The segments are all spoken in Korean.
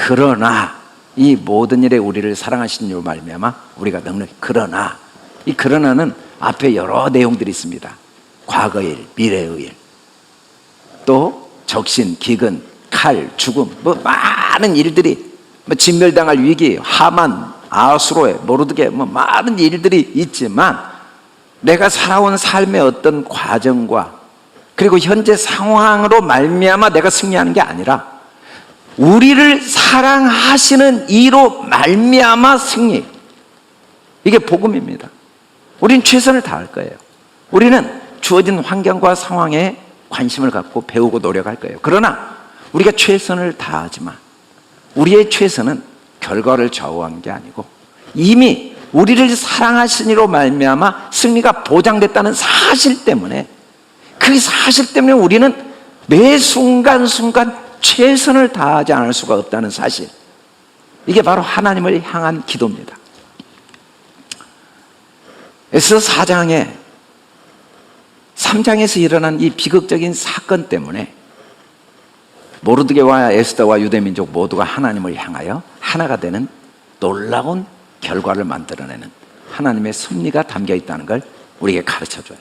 그러나 이 모든 일에 우리를 사랑하신 이로 말미암아 우리가 넉넉히. 그러나 이 그러나는 앞에 여러 내용들이 있습니다. 과거의 일, 미래의 일, 또 적신, 기근, 칼, 죽음, 뭐 많은 일들이, 뭐 진멸당할 위기, 하만, 아수로에, 모르드게, 뭐 많은 일들이 있지만 내가 살아온 삶의 어떤 과정과 그리고 현재 상황으로 말미암아 내가 승리하는 게 아니라 우리를 사랑하시는 이로 말미암아 승리. 이게 복음입니다. 우리는 최선을 다할 거예요. 우리는 주어진 환경과 상황에 관심을 갖고 배우고 노력할 거예요. 그러나 우리가 최선을 다하지만 우리의 최선은 결과를 좌우하는 게 아니고 이미 우리를 사랑하신 이로 말미암아 승리가 보장됐다는 사실 때문에, 그 사실 때문에 우리는 매 순간순간 최선을 다하지 않을 수가 없다는 사실. 이게 바로 하나님을 향한 기도입니다. 에스더 4장에 3장에서 일어난 이 비극적인 사건 때문에 모르드게와 에스더와 유대민족 모두가 하나님을 향하여 하나가 되는 놀라운 결과를 만들어내는 하나님의 섭리가 담겨 있다는 걸 우리에게 가르쳐줘요.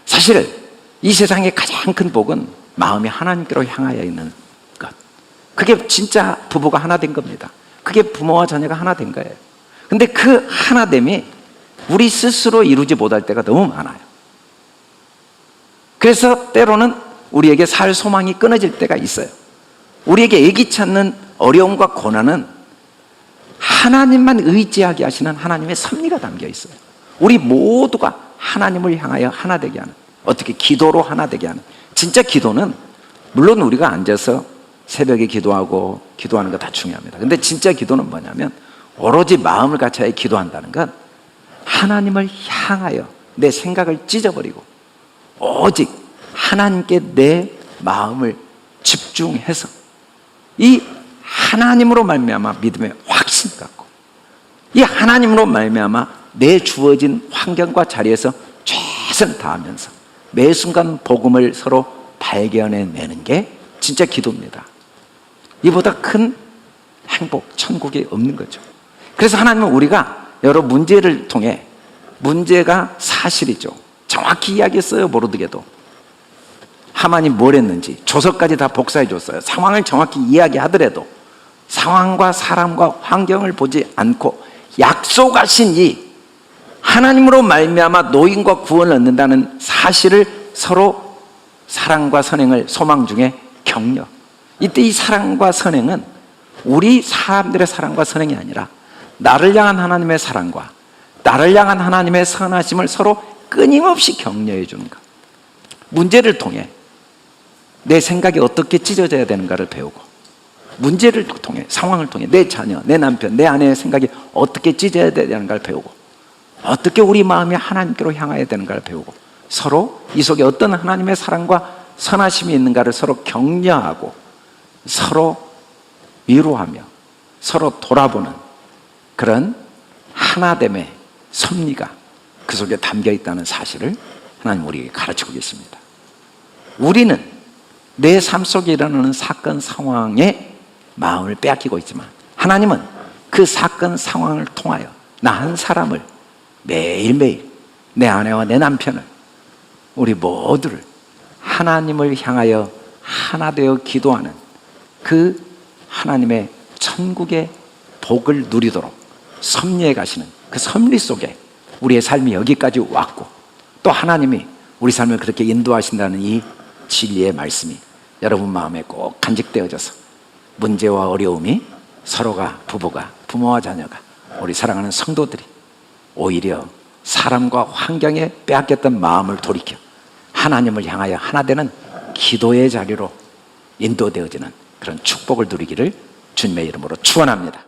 사실 이 세상의 가장 큰 복은 마음이 하나님께로 향하여 있는 것. 그게 진짜 부부가 하나 된 겁니다. 그게 부모와 자녀가 하나 된 거예요. 근데 그 하나됨이 우리 스스로 이루지 못할 때가 너무 많아요. 그래서 때로는 우리에게 살 소망이 끊어질 때가 있어요. 우리에게 애기 찾는 어려움과 고난은 하나님만 의지하게 하시는 하나님의 섭리가 담겨 있어요. 우리 모두가 하나님을 향하여 하나 되게 하는, 어떻게 기도로 하나 되게 하는. 진짜 기도는 물론 우리가 앉아서 새벽에 기도하고 기도하는 거 다 중요합니다. 근데 진짜 기도는 뭐냐면 오로지 마음을 갖춰야 기도한다는 건 하나님을 향하여 내 생각을 찢어버리고 오직 하나님께 내 마음을 집중해서 이 하나님으로 말미암아 믿음의 확신 갖고 이 하나님으로 말미암아 내 주어진 환경과 자리에서 최선을 다하면서 매 순간 복음을 서로 발견해내는 게 진짜 기도입니다. 이보다 큰 행복, 천국이 없는 거죠. 그래서 하나님은 우리가 여러 문제를 통해, 문제가 사실이죠. 정확히 이야기했어요. 모르드게도 하만이 뭘 했는지 조서까지 다 복사해 줬어요. 상황을 정확히 이야기하더라도 상황과 사람과 환경을 보지 않고 약속하신 이 하나님으로 말미암아 노임과 구원을 얻는다는 사실을 서로 사랑과 선행을 소망 중에 격려. 이때 이 사랑과 선행은 우리 사람들의 사랑과 선행이 아니라 나를 향한 하나님의 사랑과 나를 향한 하나님의 선하심을 서로 끊임없이 격려해 주는 것. 문제를 통해 내 생각이 어떻게 찢어져야 되는가를 배우고, 문제를 통해, 상황을 통해 내 자녀, 내 남편, 내 아내의 생각이 어떻게 찢어야 되는가를 배우고, 어떻게 우리 마음이 하나님께로 향해야 되는가를 배우고, 서로 이 속에 어떤 하나님의 사랑과 선하심이 있는가를 서로 격려하고 서로 위로하며 서로 돌아보는 그런 하나됨의 섭리가 그 속에 담겨 있다는 사실을 하나님 우리에게 가르치고 계십니다. 우리는 내 삶 속에 일어나는 사건 상황에 마음을 빼앗기고 있지만 하나님은 그 사건 상황을 통하여 나 한 사람을 매일매일, 내 아내와 내 남편을, 우리 모두를 하나님을 향하여 하나 되어 기도하는 그 하나님의 천국의 복을 누리도록 섭리해 가시는 그 섭리 속에 우리의 삶이 여기까지 왔고, 또 하나님이 우리 삶을 그렇게 인도하신다는 이 진리의 말씀이 여러분 마음에 꼭 간직되어져서 문제와 어려움이 서로가, 부부가, 부모와 자녀가, 우리 사랑하는 성도들이 오히려 사람과 환경에 빼앗겼던 마음을 돌이켜 하나님을 향하여 하나 되는 기도의 자리로 인도되어지는 그런 축복을 누리기를 주님의 이름으로 축원합니다.